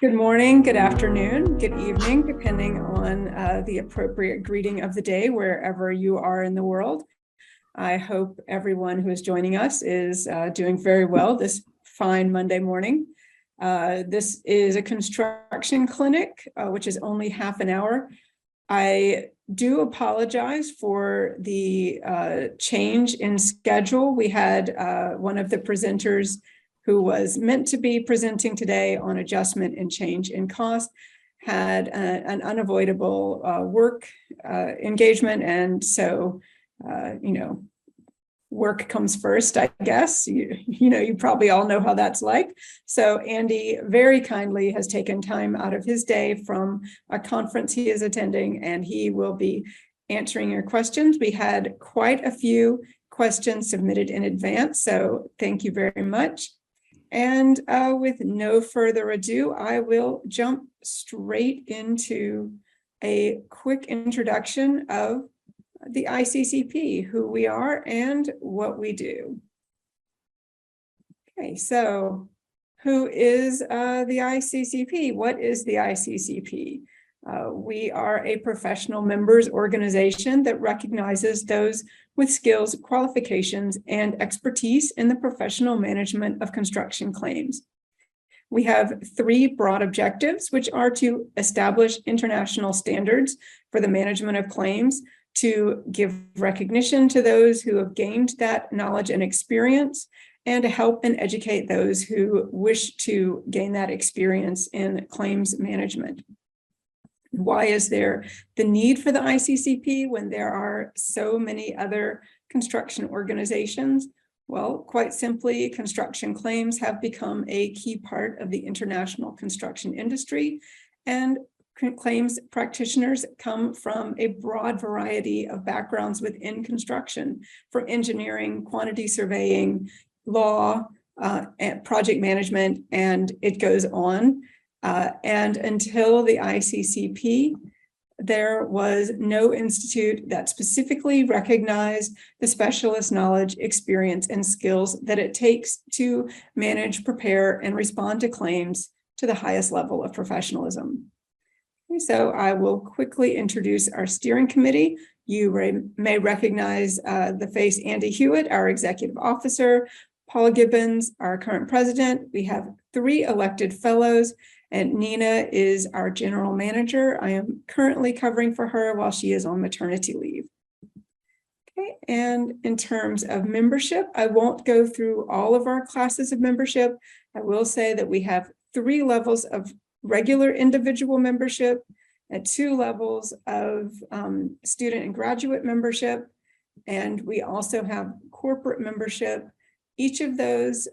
Good morning, good afternoon, good evening, depending on the appropriate greeting of the day, wherever you are in the world. I hope everyone who is joining us is doing very well this fine Monday morning. This is a construction clinic, which is only half an hour. I do apologize for the change in schedule. We had one of the presenters who was meant to be presenting today on adjustment and change in cost, had an unavoidable work engagement. And so, work comes first, I guess. You probably all know how that's like. So Andy very kindly has taken time out of his day from a conference he is attending, and he will be answering your questions. We had quite a few questions submitted in advance, so thank you very much. And with no further ado, I will jump straight into a quick introduction of the ICCP, who we are and what we do. Okay, so who is the ICCP? What is the ICCP? We are a professional members organization that recognizes those with skills, qualifications, and expertise in the professional management of construction claims. We have three broad objectives, which are to establish international standards for the management of claims, to give recognition to those who have gained that knowledge and experience, and to help and educate those who wish to gain that experience in claims management. Why is there the need for the ICCP when there are so many other construction organizations? Well, quite simply, construction claims have become a key part of the international construction industry, and claims practitioners come from a broad variety of backgrounds within construction, from engineering, quantity surveying, law, and project management, and it goes on. And until the ICCP, there was no institute that specifically recognized the specialist knowledge, experience, and skills that it takes to manage, prepare, and respond to claims to the highest level of professionalism. Okay, so I will quickly introduce our steering committee. You may recognize the face Andy Hewitt, our executive officer, Paul Gibbons, our current president. We have 3 elected fellows, and Nina is our general manager. I am currently covering for her while she is on maternity leave. Okay, and in terms of membership, I won't go through all of our classes of membership. I will say that we have 3 levels of regular individual membership and 2 levels of student and graduate membership. And we also have corporate membership. Each of those,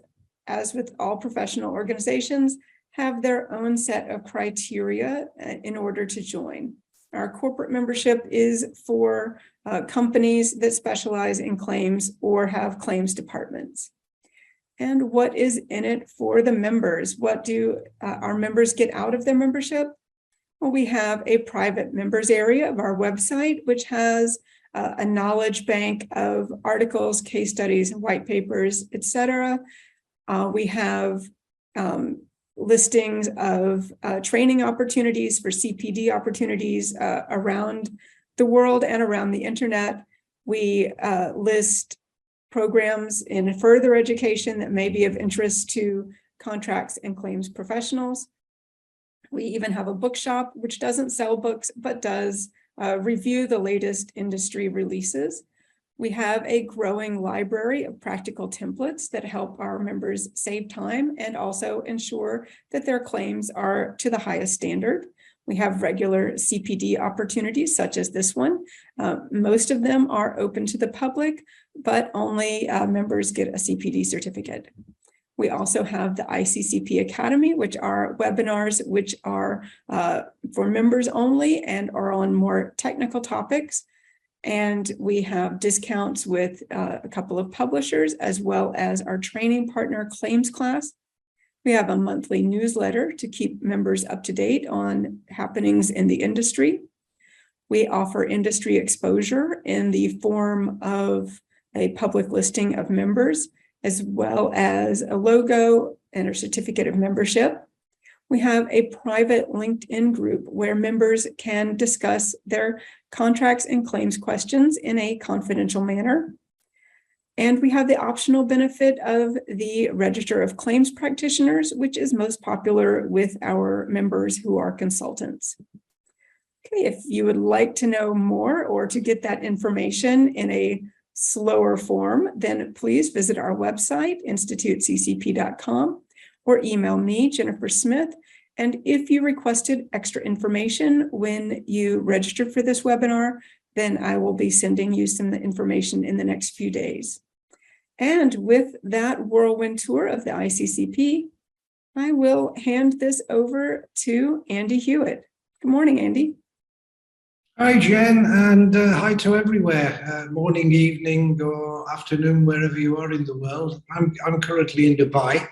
as with all professional organizations, have their own set of criteria in order to join. Our corporate membership is for companies that specialize in claims or have claims departments. And what is in it for the members? What do our members get out of their membership? Well, we have a private members area of our website, which has a knowledge bank of articles, case studies, white papers, etc. We have listings of training opportunities for CPD opportunities around the world and around the internet. We list programs in further education that may be of interest to contracts and claims professionals. We even have a bookshop, which doesn't sell books, but does review the latest industry releases. We have a growing library of practical templates that help our members save time and also ensure that their claims are to the highest standard. We have regular CPD opportunities such as this one. Most of them are open to the public, but only members get a CPD certificate. We also have the ICCP Academy, which are webinars which are for members only and are on more technical topics. And we have discounts with a couple of publishers, as well as our training partner claims class. We have a monthly newsletter to keep members up to date on happenings in the industry. We offer industry exposure in the form of a public listing of members, as well as a logo and a certificate of membership. We have a private LinkedIn group where members can discuss their contracts and claims questions in a confidential manner. And we have the optional benefit of the Register of Claims Practitioners, which is most popular with our members who are consultants. Okay, if you would like to know more or to get that information in a slower form, then please visit our website, instituteccp.com, or email me, Jennifer Smith. And if you requested extra information when you registered for this webinar, then I will be sending you some information in the next few days. And with that whirlwind tour of the ICCP, I will hand this over to Andy Hewitt. Good morning, Andy. Hi, Jen, and hi to everywhere. Morning, evening, or afternoon, wherever you are in the world. I'm currently in Dubai,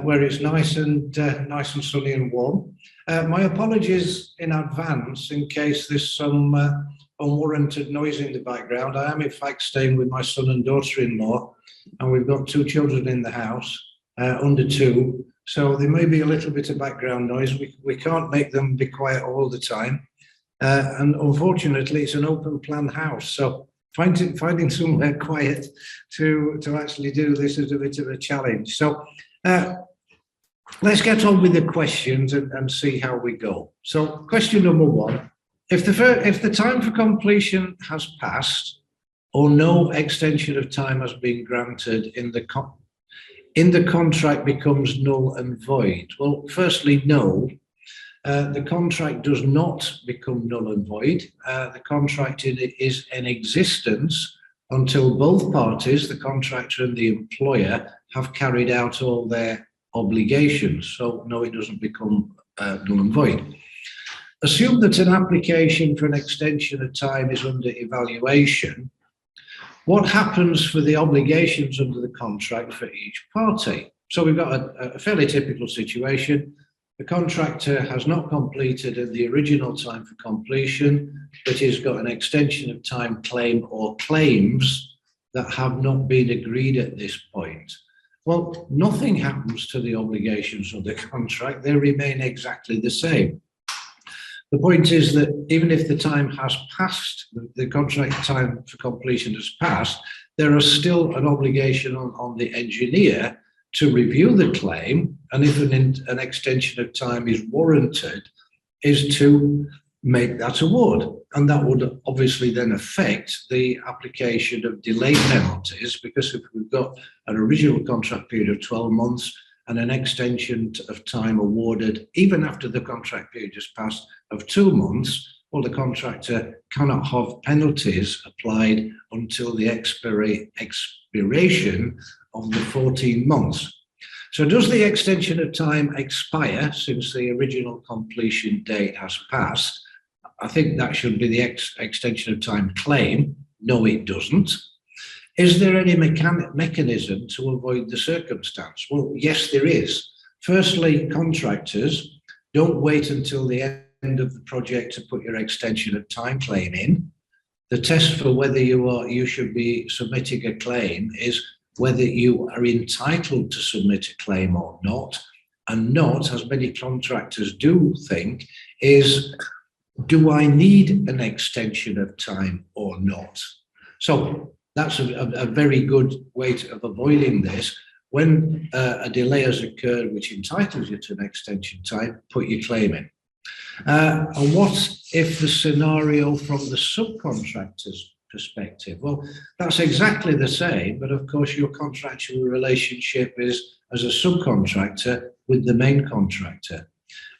where it's nice and sunny and warm. My apologies in advance in case there's some unwarranted noise in the background. I am in fact staying with my son and daughter-in-law, and we've got 2 children in the house, under 2. So there may be a little bit of background noise. We can't make them be quiet all the time. And unfortunately, it's an open plan house. So finding somewhere quiet to actually do this is a bit of a challenge. So let's get on with the questions and see how we go. So question number 1. If the time for completion has passed or no extension of time has been granted in the contract becomes null and void. Well, firstly, no, the contract does not become null and void. The contract is in existence until both parties, the contractor and the employer, have carried out all their obligations. So no, it doesn't become null and void. Assume that an application for an extension of time is under evaluation. What happens for the obligations under the contract for each party? So we've got a fairly typical situation. The contractor has not completed at the original time for completion, but he's got an extension of time claim or claims that have not been agreed at this point. Well, nothing happens to the obligations of the contract. They remain exactly the same. The point is that even if the time has passed, the contract time for completion has passed, there is still an obligation on the engineer to review the claim, and if an extension of time is warranted, is to make that award. And that would obviously then affect the application of delay penalties, because if we've got an original contract period of 12 months and an extension of time awarded, even after the contract period has passed, of 2 months, well, the contractor cannot have penalties applied until the expiration of the 14 months. So does the extension of time expire since the original completion date has passed? I think that should be the extension of time claim. No, it doesn't. Is there any mechanism to avoid the circumstance? Well, yes, there is. Firstly, contractors, don't wait until the end of the project to put your extension of time claim in. The test for whether you should be submitting a claim is whether you are entitled to submit a claim or not, and not, as many contractors do think, is, do I need an extension of time or not? So that's a very good way of avoiding this. When a delay has occurred which entitles you to an extension time, put your claim in. And what if the scenario from the subcontractor's perspective? Well, that's exactly the same, but of course your contractual relationship is as a subcontractor with the main contractor.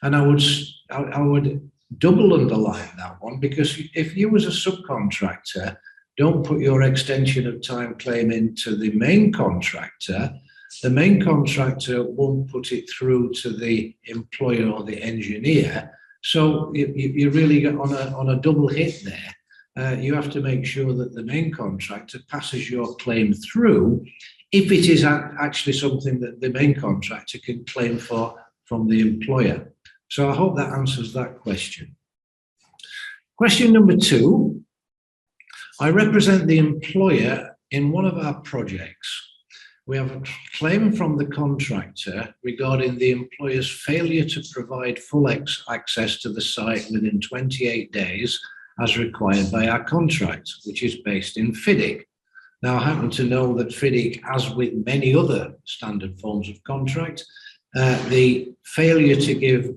And I would double underline that one, because if you as a subcontractor don't put your extension of time claim into the main contractor won't put it through to the employer or the engineer. So you really get on a double hit there. You have to make sure that the main contractor passes your claim through if it is actually something that the main contractor can claim for from the employer. So I hope that answers that question. Question number 2. I represent the employer in one of our projects. we have a claim from the contractor regarding the employer's failure to provide full access to the site within 28 days as required by our contract, which is based in FIDIC. Now, I happen to know that FIDIC, as with many other standard forms of contract, the failure to give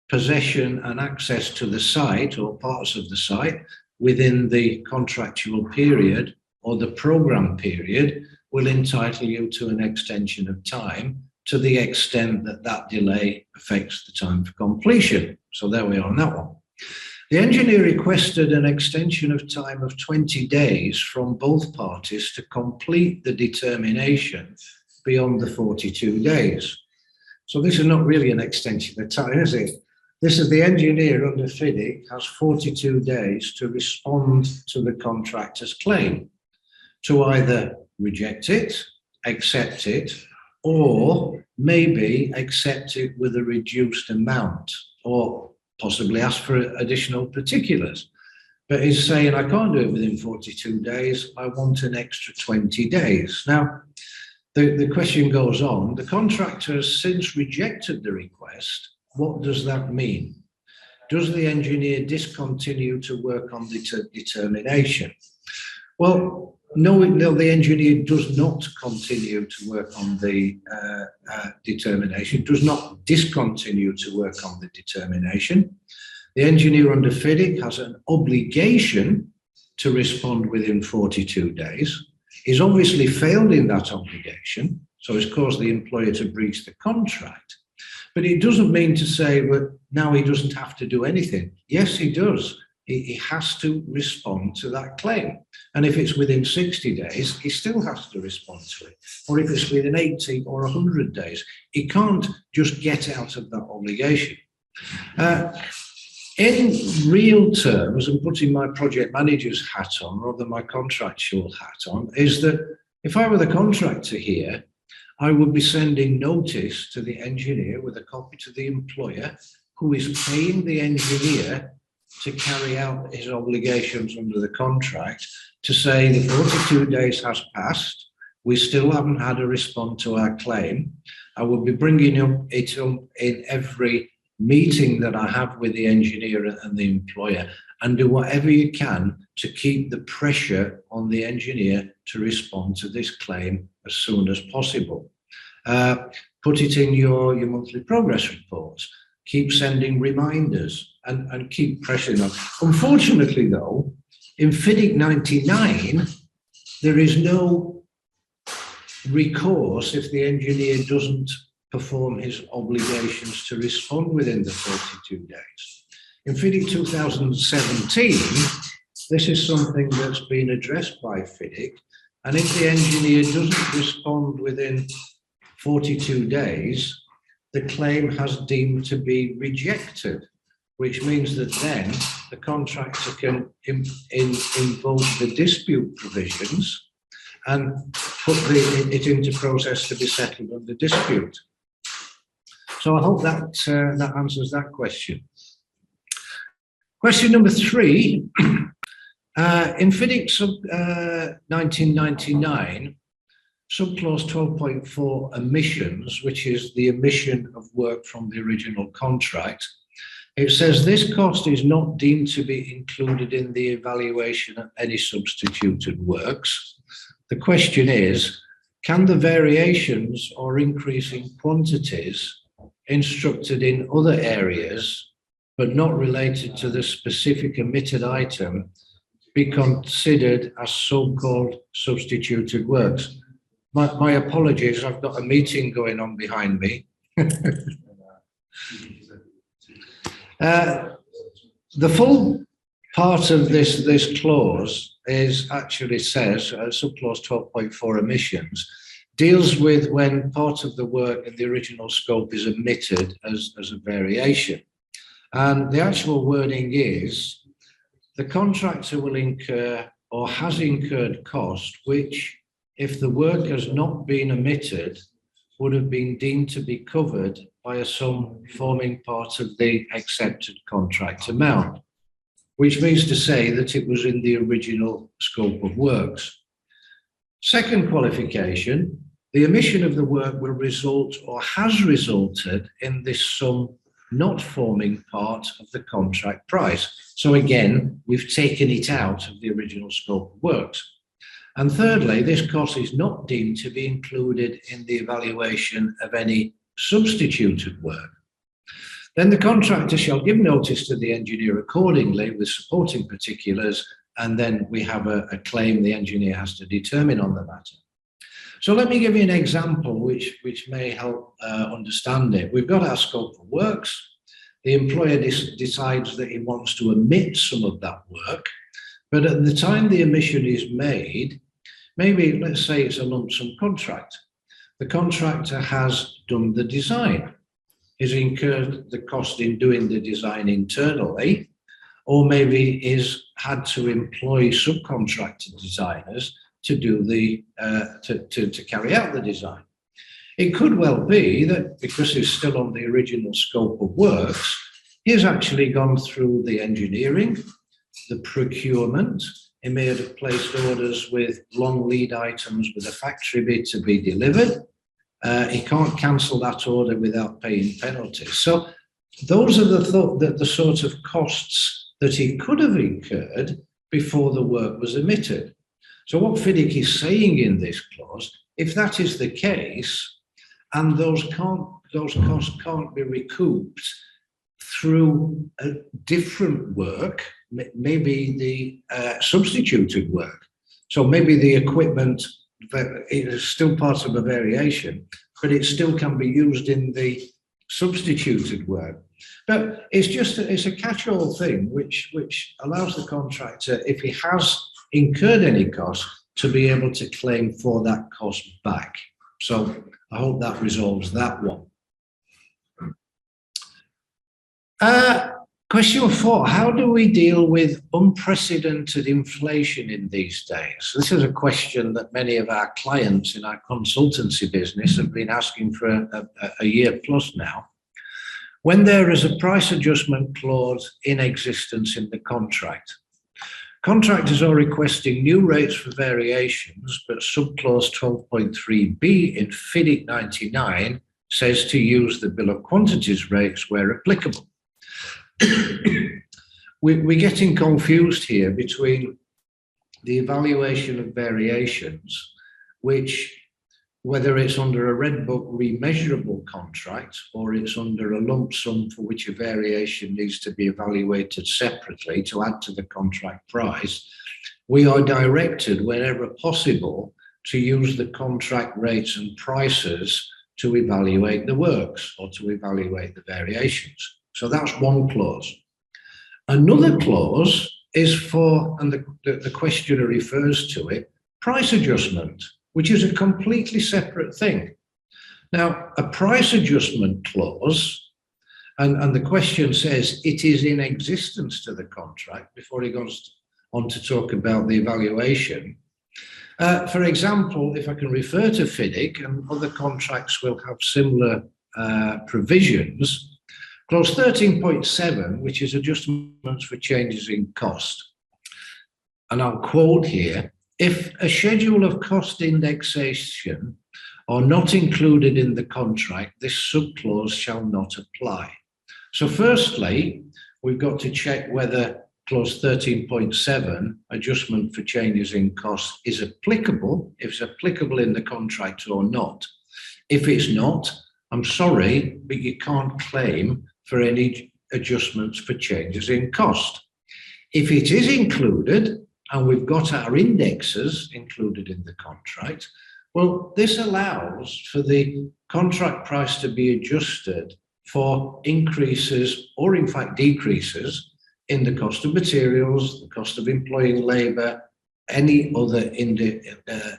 possession and access to the site or parts of the site within the contractual period or the program period will entitle you to an extension of time to the extent that that delay affects the time for completion. So there we are on that one. The engineer requested an extension of time of 20 days from both parties to complete the determination beyond the 42 days. So this is not really an extension of time, is it? This is the engineer under FIDIC has 42 days to respond to the contractor's claim, to either reject it, accept it, or maybe accept it with a reduced amount, or possibly ask for additional particulars. But he's saying, I can't do it within 42 days, I want an extra 20 days. Now, the question goes on, the contractor has since rejected the request. What does that mean? Does the engineer discontinue to work on the determination? Well, no, the engineer does not continue to work on the determination, does not discontinue to work on the determination. The engineer under FIDIC has an obligation to respond within 42 days. He's obviously failed in that obligation, so it's caused the employer to breach the contract. But it doesn't mean to say that now he doesn't have to do anything. Yes, he does. He has to respond to that claim. And if it's within 60 days, he still has to respond to it. Or if it's within 80 or 100 days, he can't just get out of that obligation. In real terms, and putting my project manager's hat on rather than my contractual hat on, is that if I were the contractor here, I would be sending notice to the engineer with a copy to the employer who is paying the engineer to carry out his obligations under the contract, to say the 42 days has passed, we still haven't had a response to our claim. I will be bringing it up in every meeting that I have with the engineer and the employer, and do whatever you can to keep the pressure on the engineer to respond to this claim as soon as possible. Put it in your monthly progress reports. Keep sending reminders and keep pressing on. Unfortunately, though, in FIDIC 99, there is no recourse if the engineer doesn't perform his obligations to respond within the 42 days. In FIDIC 2017, this is something that's been addressed by FIDIC, and if the engineer doesn't respond within 42 days, the claim has deemed to be rejected, which means that then the contractor can invoke the dispute provisions and put it into process to be settled under dispute. So I hope that that answers that question. Question number 3, in FIDIC 1999, subclause 12.4 emissions, which is the emission of work from the original contract, it says this cost is not deemed to be included in the evaluation of any substituted works. The question is, can the variations or increasing quantities instructed in other areas but not related to the specific emitted item be considered as so-called substituted works? My apologies, I've got a meeting going on behind me. The full part of this clause is actually says, subclause 12.4 emissions, deals with when part of the work in the original scope is omitted as a variation. And the actual wording is, the contractor will incur or has incurred cost which, if the work has not been omitted, would have been deemed to be covered by a sum forming part of the accepted contract amount, which means to say that it was in the original scope of works. Second qualification, the omission of the work will result or has resulted in this sum not forming part of the contract price. So again, we've taken it out of the original scope of works. And thirdly, this cost is not deemed to be included in the evaluation of any substituted work. Then the contractor shall give notice to the engineer accordingly with supporting particulars, and then we have a claim the engineer has to determine on the matter. So let me give you an example which may help understand it. We've got our scope of works. The employer decides that he wants to omit some of that work, but at the time the omission is made, maybe let's say it's a lump sum contract. The contractor has done the design, has incurred the cost in doing the design internally, or maybe is had to employ subcontractor designers to do the to carry out the design. It could well be that because he's still on the original scope of works, he's actually gone through the engineering, the procurement. He may have placed orders with long lead items with a factory bid to be delivered. He can't cancel that order without paying penalties. So those are the sort of costs that he could have incurred before the work was omitted. So what FIDIC is saying in this clause, if that is the case, and those costs can't be recouped through a different work, maybe the substituted work. So maybe the equipment is still part of a variation, but it still can be used in the substituted work. But it's a catch-all thing which allows the contractor, if he has incurred any cost, to be able to claim for that cost back. So I hope that resolves that one. Question 4, how do we deal with unprecedented inflation in these days? This is a question that many of our clients in our consultancy business have been asking for a year plus now. When there is a price adjustment clause in existence in the contract, contractors are requesting new rates for variations, but subclause 12.3b in FIDIC 99 says to use the bill of quantities rates where applicable. We're getting confused here between the evaluation of variations, which, whether it's under a Red Book remeasurable contract or it's under a lump sum for which a variation needs to be evaluated separately to add to the contract price, we are directed whenever possible to use the contract rates and prices to evaluate the works or to evaluate the variations. So that's one clause. Another clause is for, and the questioner refers to it, price adjustment, which is a completely separate thing. Now, a price adjustment clause, and the question says it is in existence to the contract before he goes on to talk about the evaluation. For example, if I can refer to FIDIC, and other contracts will have similar provisions, clause 13.7, which is adjustments for changes in cost. And I'll quote here, if a schedule of cost indexation are not included in the contract, this subclause shall not apply. So firstly, we've got to check whether clause 13.7, adjustment for changes in cost, is applicable, if it's applicable in the contract or not. If it's not, I'm sorry, but you can't claim for any adjustments for changes in cost. If it is included, and we've got our indexes included in the contract, well, this allows for the contract price to be adjusted for increases or in fact decreases in the cost of materials, the cost of employing labour, any other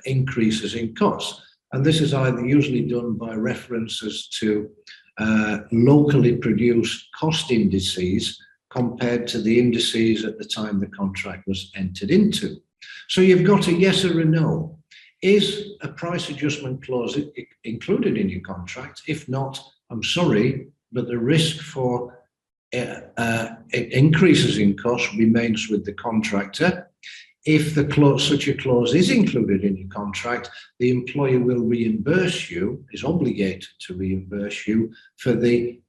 increases in cost. And this is either usually done by references to locally produced cost indices compared to the indices at the time the contract was entered into. So you've got a yes or a no. Is a price adjustment clause included in your contract? If not, I'm sorry, but the risk for increases in cost remains with the contractor. if such a clause is included in your contract, the employer will reimburse you, is obligated to reimburse you for the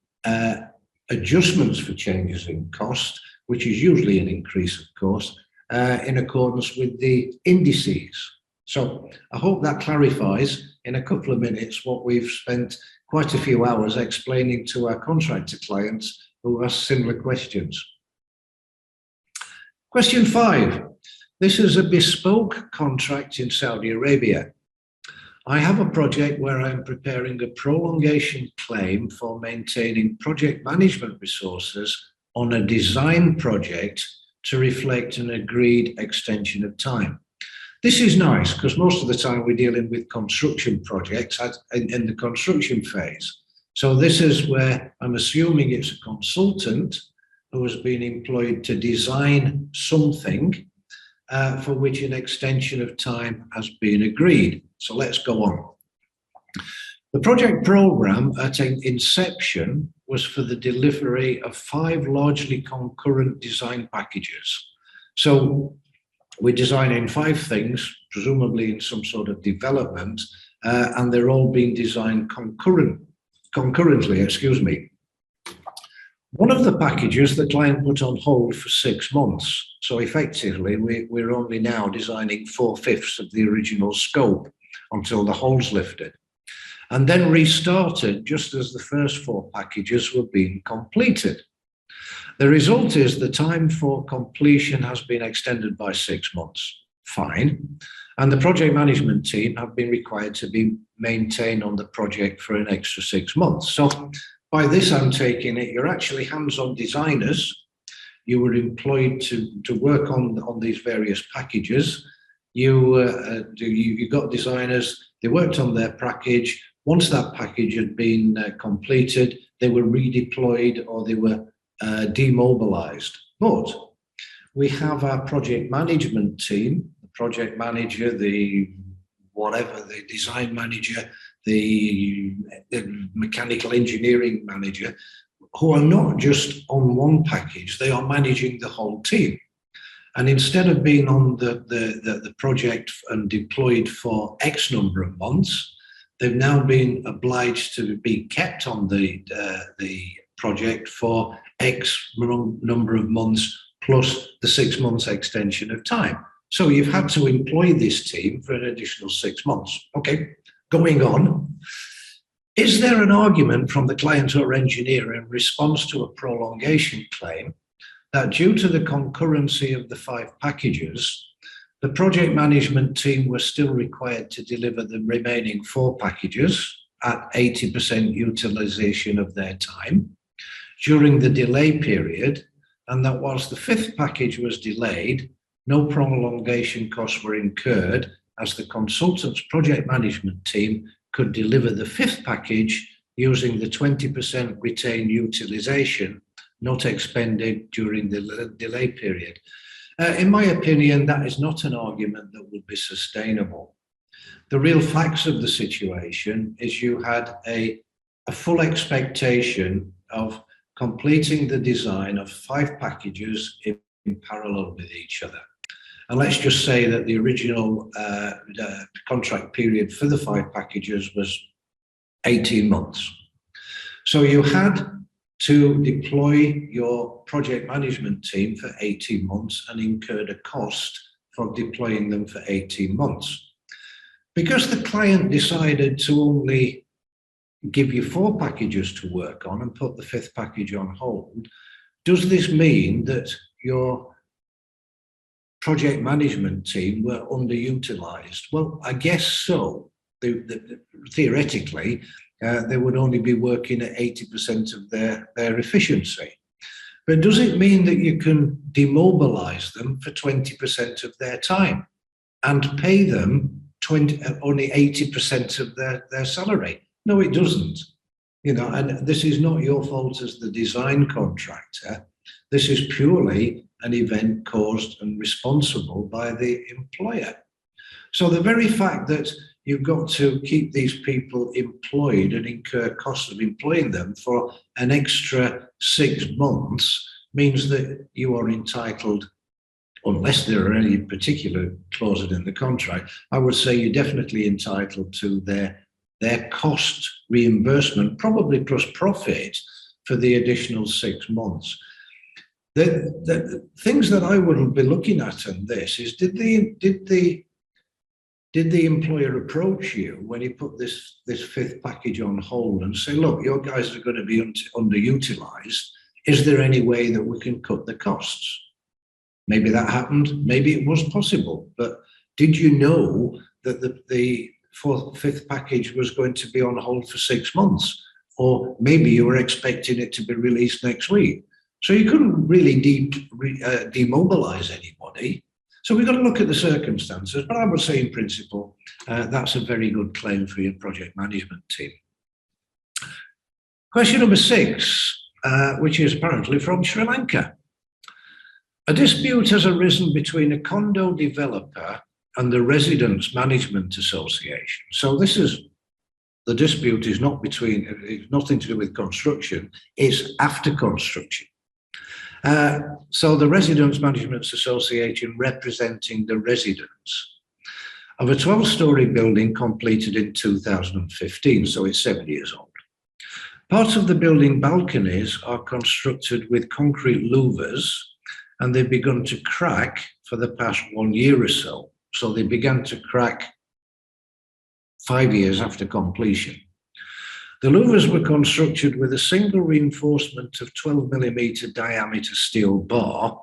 adjustments for changes in cost, which is usually an increase, of course, in accordance with the indices. So I hope that clarifies in a couple of minutes what we've spent quite a few hours explaining to our contractor clients who ask similar questions. Question 5. This is a bespoke contract in Saudi Arabia. I have a project where I'm preparing a prolongation claim for maintaining project management resources on a design project to reflect an agreed extension of time. This is nice because most of the time we're dealing with construction projects in the construction phase. So this is where I'm assuming it's a consultant who has been employed to design something for which an extension of time has been agreed. So let's go on. The project program at inception was for the delivery of 5 largely concurrent design packages. So we're designing 5 things, presumably in some sort of development, and they're all being designed concurrently. One of the packages the client put on hold for 6 months. So effectively, we're only now designing 4/5 of the original scope until the hold's lifted. And then restarted just as the first 4 packages were being completed. The result is the time for completion has been extended by 6 months. Fine. And the project management team have been required to be maintained on the project for an extra 6 months. So by this, I'm taking it, you're actually hands-on designers. You were employed to work on these various packages. You got designers, they worked on their package. Once that package had been completed, they were redeployed or they were demobilized. But we have our project management team, the project manager, the design manager, the mechanical engineering manager, who are not just on one package, they are managing the whole team. And instead of being on the project and deployed for X number of months, they've now been obliged to be kept on the project for X number of months plus the 6 months extension of time. So you've had to employ this team for an additional 6 months. Okay, going on. Is there an argument from the client or engineer in response to a prolongation claim that due to the concurrency of the 5 packages, the project management team were still required to deliver the remaining 4 packages at 80% utilization of their time during the delay period, and that whilst the 5th package was delayed, no prolongation costs were incurred as the consultant's project management team could deliver the 5th package using the 20% retained utilization not expended during the delay period. In my opinion, that is not an argument that would be sustainable. The real facts of the situation is you had a full expectation of completing the design of 5 packages in parallel with each other. And let's just say that the original contract period for the 5 packages was 18 months. So you had to deploy your project management team for 18 months and incurred a cost for deploying them for 18 months. Because the client decided to only give you 4 packages to work on and put the 5th package on hold, does this mean that your project management team were underutilized? Well, I guess so. Theoretically, they would only be working at 80% of their efficiency. But does it mean that you can demobilize them for 20% of their time and pay them only 80% of their salary? No, it doesn't. You know, and this is not your fault as the design contractor. This is purely an event caused and responsible by the employer. So the very fact that you've got to keep these people employed and incur costs of employing them for an extra 6 months means that you are entitled unless there are any particular clauses in the contract, I would say you're definitely entitled to their cost reimbursement, probably plus profit, for the additional 6 months. The things that I would be looking at in this is, did the employer approach you when he put this fifth package on hold and say, look, your guys are going to be underutilized. Is there any way that we can cut the costs? Maybe that happened. Maybe it was possible. But did you know that the fifth package was going to be on hold for 6 months? Or maybe you were expecting it to be released next week. So you couldn't really demobilize anybody. So we've got to look at the circumstances. But I would say, in principle, that's a very good claim for your project management team. Question number 6, which is apparently from Sri Lanka. A dispute has arisen between a condo developer and the Residents Management Association. So this is, the dispute is not between, it's nothing to do with construction, it's after construction. So the Residents Management Association representing the residents of a 12-storey building completed in 2015, so it's 7 years old. Parts of the building balconies are constructed with concrete louvers, and they've begun to crack for the past 1 year or so. So they began to crack 5 years after completion. The louvers were constructed with a single reinforcement of 12mm diameter steel bar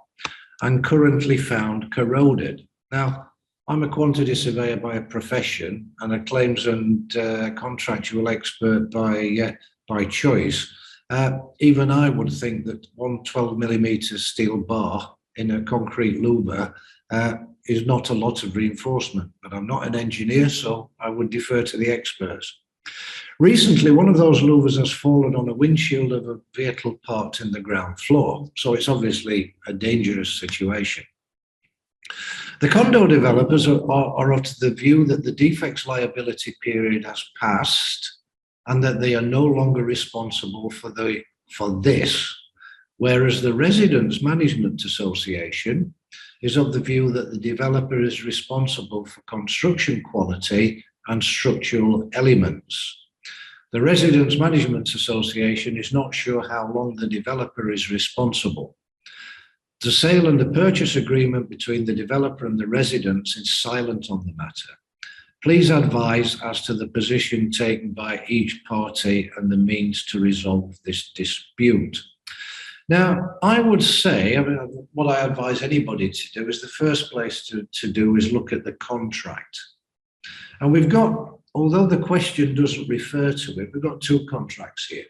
and currently found corroded. Now, I'm a quantity surveyor by profession and a claims and contractual expert by choice. Even I would think that one 12mm steel bar in a concrete louver is not a lot of reinforcement, but I'm not an engineer, so I would defer to the experts. Recently, one of those louvers has fallen on a windshield of a vehicle parked in the ground floor, so it's obviously a dangerous situation. The condo developers are of the view that the defects liability period has passed and that they are no longer responsible for this, whereas the Residents Management Association is of the view that the developer is responsible for construction quality and structural elements. The Residents Management Association is not sure how long the developer is responsible. The sale and the purchase agreement between the developer and the residents is silent on the matter. Please advise as to the position taken by each party and the means to resolve this dispute. Now, I would say, what I advise anybody to do is the first place to do is look at the contract. And we've got, although the question doesn't refer to it, we've got 2 contracts here.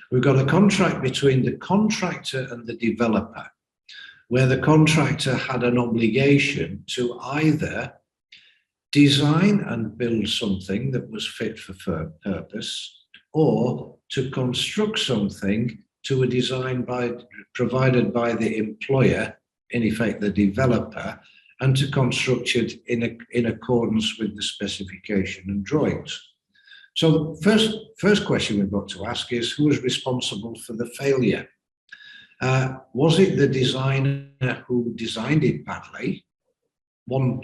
We've got a contract between the contractor and the developer, where the contractor had an obligation to either design and build something that was fit for purpose, or to construct something to a design provided by the employer, in effect the developer, and to construct it in accordance with the specification and drawings. So the first question we've got to ask is, who is responsible for the failure? Was it the designer who designed it badly? 1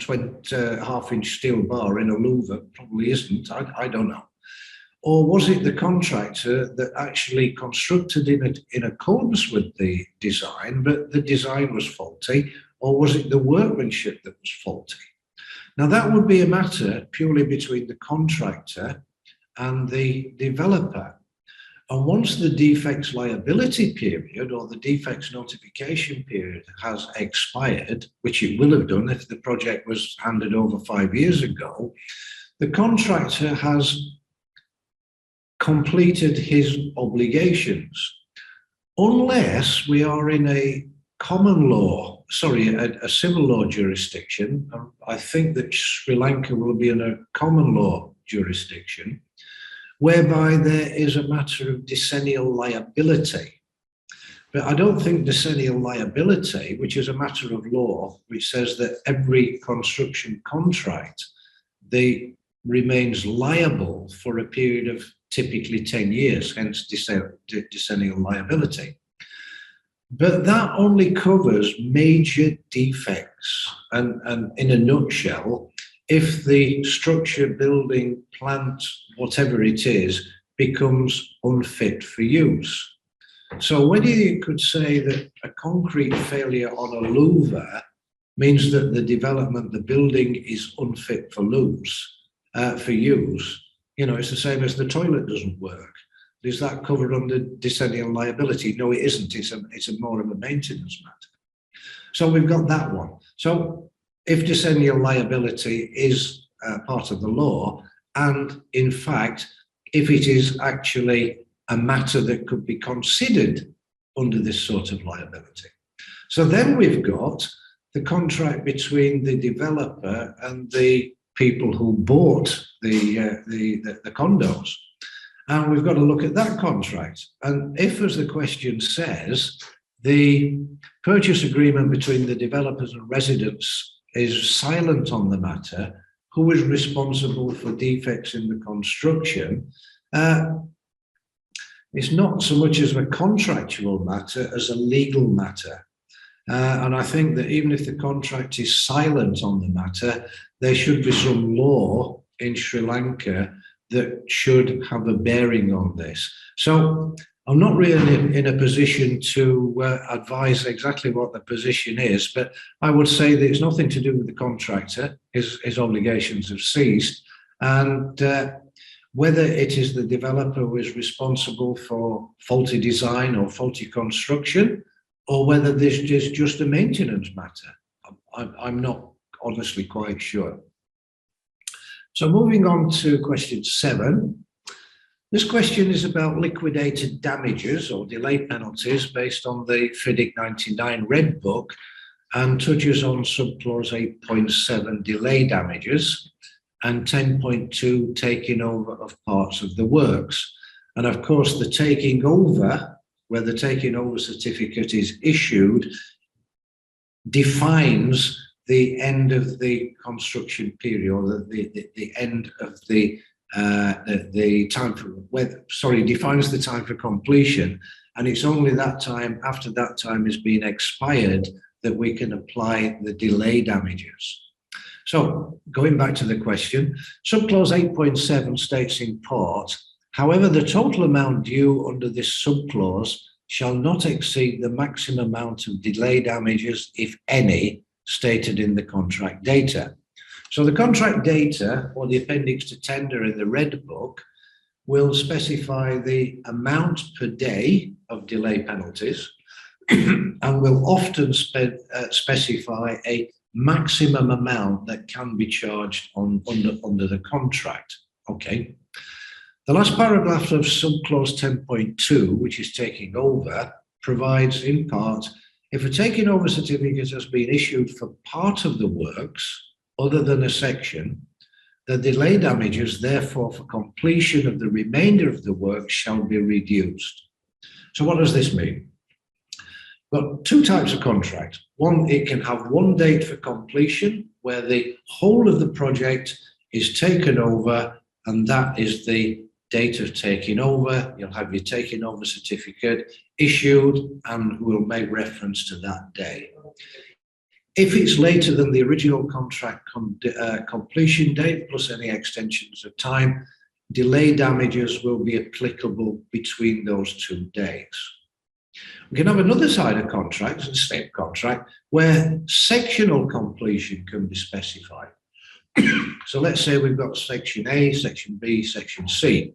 half-inch steel bar in a louver probably isn't, I don't know. Or was it the contractor that actually constructed in accordance with the design, but the design was faulty? Or was it the workmanship that was faulty? Now, that would be a matter purely between the contractor and the developer. And once the defects liability period or the defects notification period has expired, which it will have done if the project was handed over 5 years ago, the contractor has completed his obligations, unless we are in a common law, a civil law jurisdiction. I think that Sri Lanka will be in a common law jurisdiction, whereby there is a matter of decennial liability. But I don't think decennial liability, which is a matter of law, which says that every construction contract, remains liable for a period of typically 10 years, hence decennial liability. But that only covers major defects. And in a nutshell, if the structure, building, plant, whatever it is, becomes unfit for use. So whether you could say that a concrete failure on a louver means that the development, the building is unfit for use, it's the same as the toilet doesn't work. Is that covered under decennial liability? No, it isn't. It's a more of a maintenance matter. So we've got that one. So if decennial liability is part of the law, and in fact, if it is actually a matter that could be considered under this sort of liability. So then we've got the contract between the developer and the people who bought the condos. And we've got to look at that contract. And if, as the question says, the purchase agreement between the developers and residents is silent on the matter, who is responsible for defects in the construction? It's not so much as a contractual matter as a legal matter. And I think that even if the contract is silent on the matter, there should be some law in Sri Lanka that should have a bearing on this. So I'm not really in a position to advise exactly what the position is, but I would say that it's nothing to do with the contractor. His obligations have ceased. And whether it is the developer who is responsible for faulty design or faulty construction, or whether this is just a maintenance matter, I'm not honestly quite sure. So moving on to question 7. This question is about liquidated damages or delay penalties based on the FIDIC 99 Red Book and touches on subclause 8.7 delay damages and 10.2 taking over of parts of the works. And of course, the taking over, where the taking over certificate is issued, defines the end of the construction period, or the end of the time for, defines the time for completion. And it's only that time, after that time has been expired, that we can apply the delay damages. So going back to the question, subclause 8.7 states in part, however, the total amount due under this subclause shall not exceed the maximum amount of delay damages, if any, stated in the contract data. So the contract data, or the appendix to tender in the Red Book, will specify the amount per day of delay penalties and will often specify a maximum amount that can be charged under the contract. Okay. The last paragraph of subclause 10.2, which is taking over, provides in part, if a taking over certificate has been issued for part of the works other than a section, the delay damages, therefore, for completion of the remainder of the work shall be reduced. So what does this mean? Well, two types of contract. One, it can have one date for completion, where the whole of the project is taken over, and that is the date of taking over. You'll have your taking over certificate issued, and we'll make reference to that day. If it's later than the original contract completion date, plus any extensions of time, delay damages will be applicable between those 2 dates. We can have another side of contracts, a state contract, where sectional completion can be specified. So let's say we've got section A, section B, section C,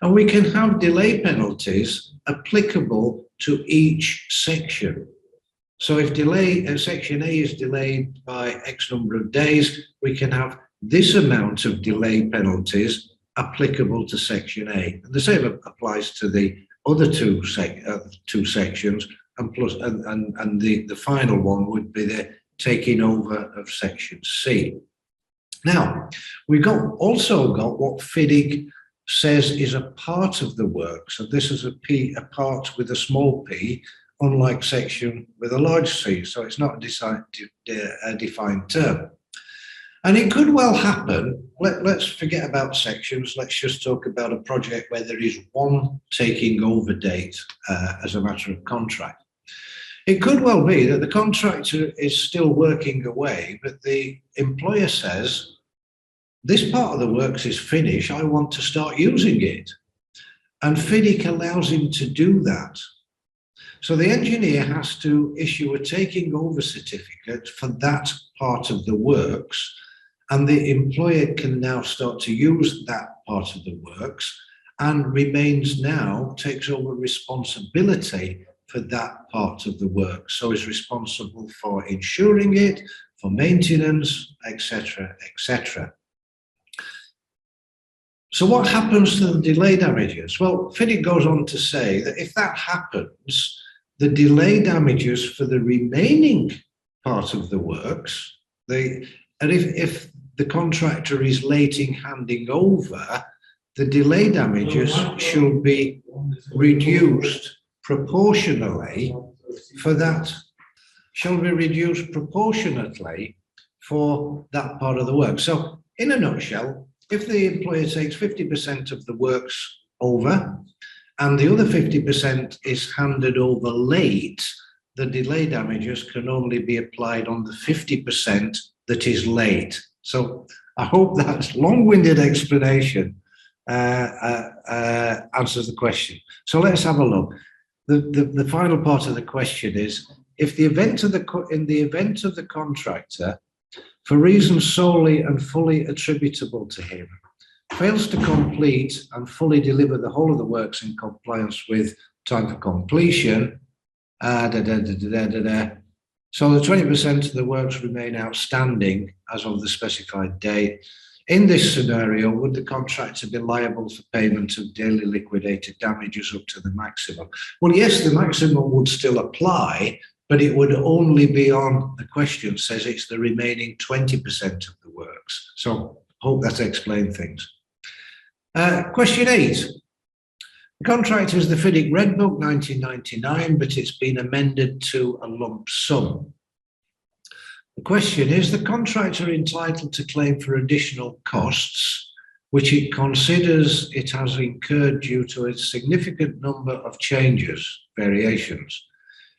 and we can have delay penalties applicable to each section. So if section A is delayed by X number of days, we can have this amount of delay penalties applicable to section A. And the same applies to the other two sections, and plus, and the final one would be the taking over of section C. Now, we've also got what FIDIC says is a part of the work. So this is a part with a small p, unlike section with a large C. So it's not a defined term. And it could well happen, let's forget about sections, let's just talk about a project where there is one taking over date as a matter of contract. It could well be that the contractor is still working away, but the employer says, this part of the works is finished, I want to start using it. And FIDIC allows him to do that. So the engineer has to issue a taking over certificate for that part of the works, and the employer can now start to use that part of the works and takes over responsibility for that part of the work. So is responsible for insuring it, for maintenance, etc., etc. So what happens to the delay damages? Well, FIDIC goes on to say that if that happens, the delay damages for the remaining part of the works, if the contractor is late in handing over, the delay damages should be reduced proportionally for that, part of the work. So in a nutshell, if the employer takes 50% of the works over and the other 50% is handed over late, the delay damages can only be applied on the 50% that is late. So I hope that long-winded explanation answers the question. So let's have a look. The final part of the question is, if in the event of the contractor, for reasons solely and fully attributable to him, fails to complete and fully deliver the whole of the works in compliance with time for completion, so the 20% of the works remain outstanding as of the specified date. In this scenario, would the contractor be liable for payment of daily liquidated damages up to the maximum? Well, yes, the maximum would still apply, but it would only be on, the question says it's the remaining 20% of the works. So I hope that explained things. Question 8. The contract is the FIDIC Red Book 1999, but it's been amended to a lump sum. The question is, the contractor entitled to claim for additional costs, which it considers it has incurred due to a significant number of variations,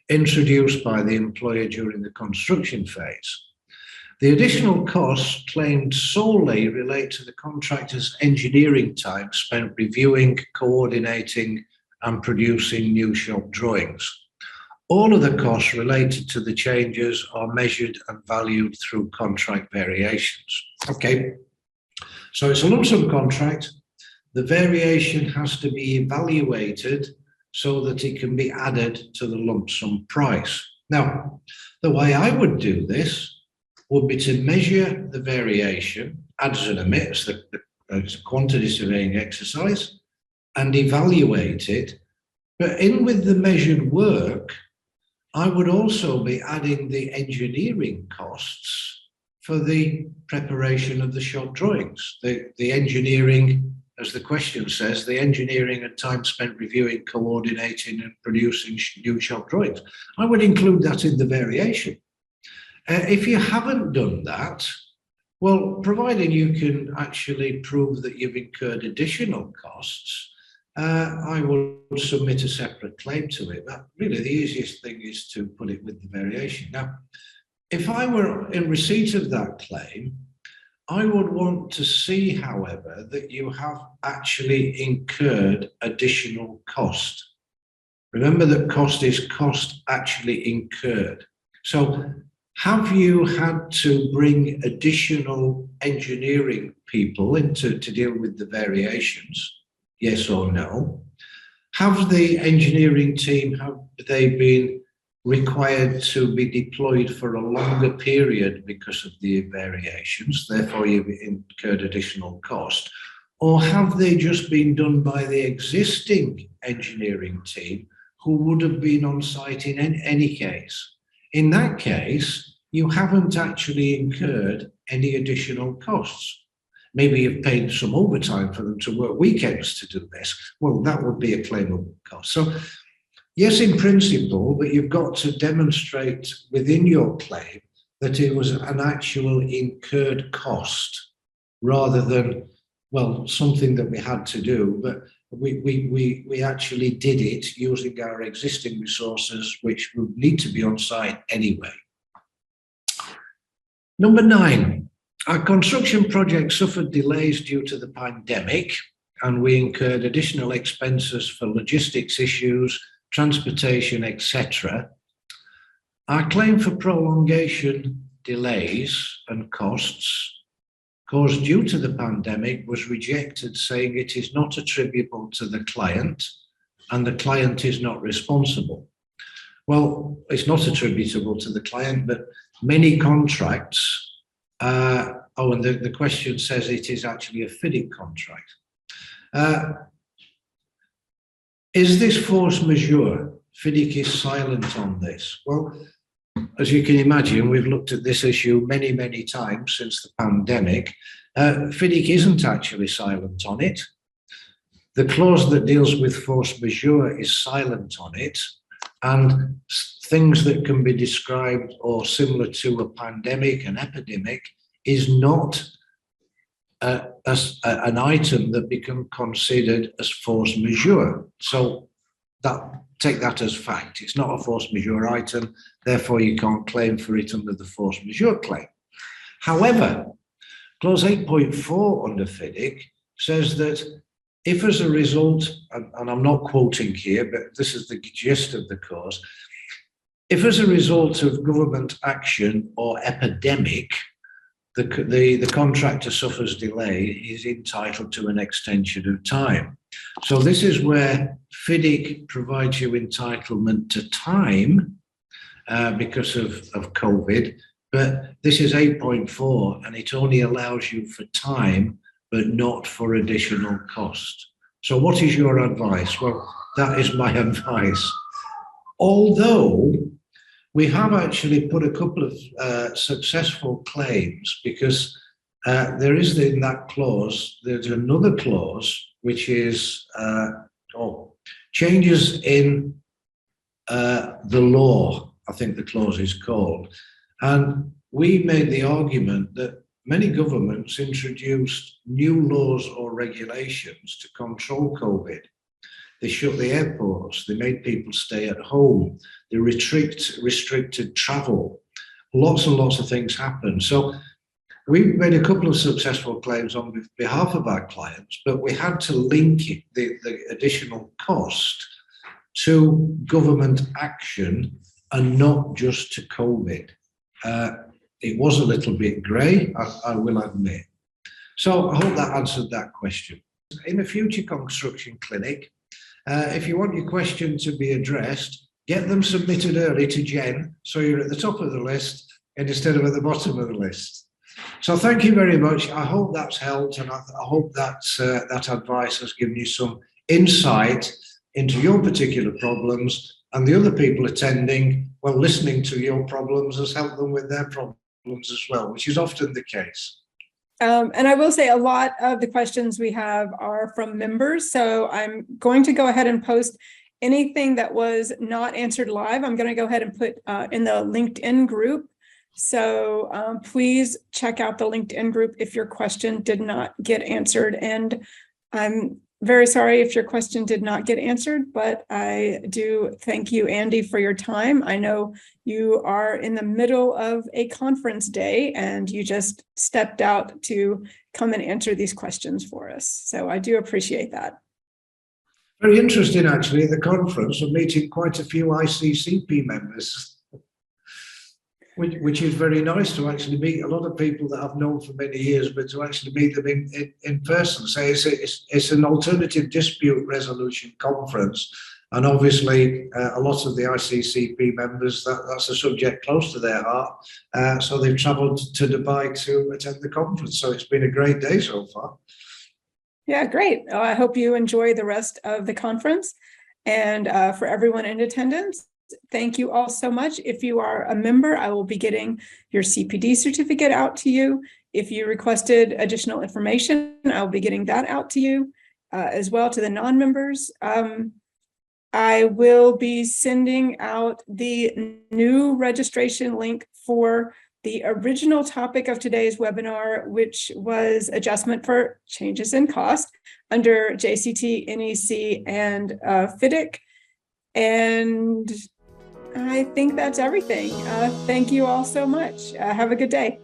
introduced by the employer during the construction phase. The additional costs claimed solely relate to the contractor's engineering time spent reviewing, coordinating, and producing new shop drawings. All of the costs related to the changes are measured and valued through contract variations. Okay, so it's a lump sum contract. The variation has to be evaluated so that it can be added to the lump sum price. Now, the way I would do this would be to measure the variation, adds and omits, the quantity surveying exercise, and evaluate it. But in with the measured work, I would also be adding the engineering costs for the preparation of the shop drawings. The engineering, as the question says, the engineering and time spent reviewing, coordinating, and producing new shop drawings. I would include that in the variation. If you haven't done that, well, providing you can actually prove that you've incurred additional costs, I will submit a separate claim to it. But really, the easiest thing is to put it with the variation. Now, if I were in receipt of that claim, I would want to see, however, that you have actually incurred additional cost. Remember that cost is cost actually incurred. So have you had to bring additional engineering people in to deal with the variations? Yes or no? Have the engineering team, have they been required to be deployed for a longer period because of the variations, therefore you've incurred additional cost? Or have they just been done by the existing engineering team who would have been on site in any case? In that case, you haven't actually incurred any additional costs. Maybe you've paid some overtime for them to work weekends to do this. Well, that would be a claimable cost. So yes, in principle, but you've got to demonstrate within your claim that it was an actual incurred cost rather than, well, something that we had to do. But we actually did it using our existing resources, which would need to be on site anyway. Number 9, our construction project suffered delays due to the pandemic, and we incurred additional expenses for logistics issues, transportation, etc. Our claim for prolongation, delays and costs caused due to the pandemic was rejected, saying it is not attributable to the client and the client is not responsible. Well, it's not attributable to the client, but many contracts, and the question says it is actually a FIDIC contract. Is this force majeure? FIDIC is silent on this. Well, as you can imagine, we've looked at this issue many, many times since the pandemic. FIDIC isn't actually silent on it. The clause that deals with force majeure is silent on it, and things that can be described or similar to a pandemic, an epidemic, is not as an item that become considered as force majeure. So take that as fact. It's not a force majeure item, therefore you can't claim for it under the force majeure claim. However, clause 8.4 under FIDIC says that if as a result, and I'm not quoting here, but this is the gist of the clause, if as a result of government action or epidemic, the contractor suffers delay, is entitled to an extension of time. So this is where FIDIC provides you entitlement to time because of COVID, but this is 8.4 and it only allows you for time, but not for additional cost. So what is your advice? Well, that is my advice. Although we have actually put a couple of successful claims, because there is in that clause, there's another clause, which is changes in the law, I think the clause is called. And we made the argument that many governments introduced new laws or regulations to control COVID. They shut the airports, they made people stay at home, they restricted travel. Lots and lots of things happened. So we made a couple of successful claims on behalf of our clients, but we had to link it, the additional cost to government action and not just to COVID. It was a little bit grey, I will admit. So I hope that answered that question. In a future construction clinic, if you want your question to be addressed, get them submitted early to Jen, so you're at the top of the list instead of at the bottom of the list. So thank you very much. I hope that's helped, and I hope that advice has given you some insight into your particular problems, and the other people attending, well, listening to your problems has helped them with their problems as well, which is often the case. And I will say a lot of the questions we have are from members. So I'm going to go ahead and post anything that was not answered live. I'm going to go ahead and put in the LinkedIn group. So please check out the LinkedIn group if your question did not get answered. And I'm very sorry if your question did not get answered, but I do thank you, Andy, for your time. I know you are in the middle of a conference day and you just stepped out to come and answer these questions for us. So I do appreciate that. Very interesting, actually, the conference. I'm meeting quite a few ICCP members, which is very nice to actually meet a lot of people that I've known for many years, but to actually meet them in person. So it's an alternative dispute resolution conference. And obviously, a lot of the ICCP members, that's a subject close to their heart. So they've travelled to Dubai to attend the conference. So it's been a great day so far. Yeah, great. I hope you enjoy the rest of the conference. And for everyone in attendance, thank you all so much. If you are a member, I will be getting your CPD certificate out to you. If you requested additional information, I'll be getting that out to you as well to the non-members. I will be sending out the new registration link for the original topic of today's webinar, which was adjustment for changes in cost under JCT, NEC, and FIDIC. And I think that's everything. Thank you all so much. Have a good day.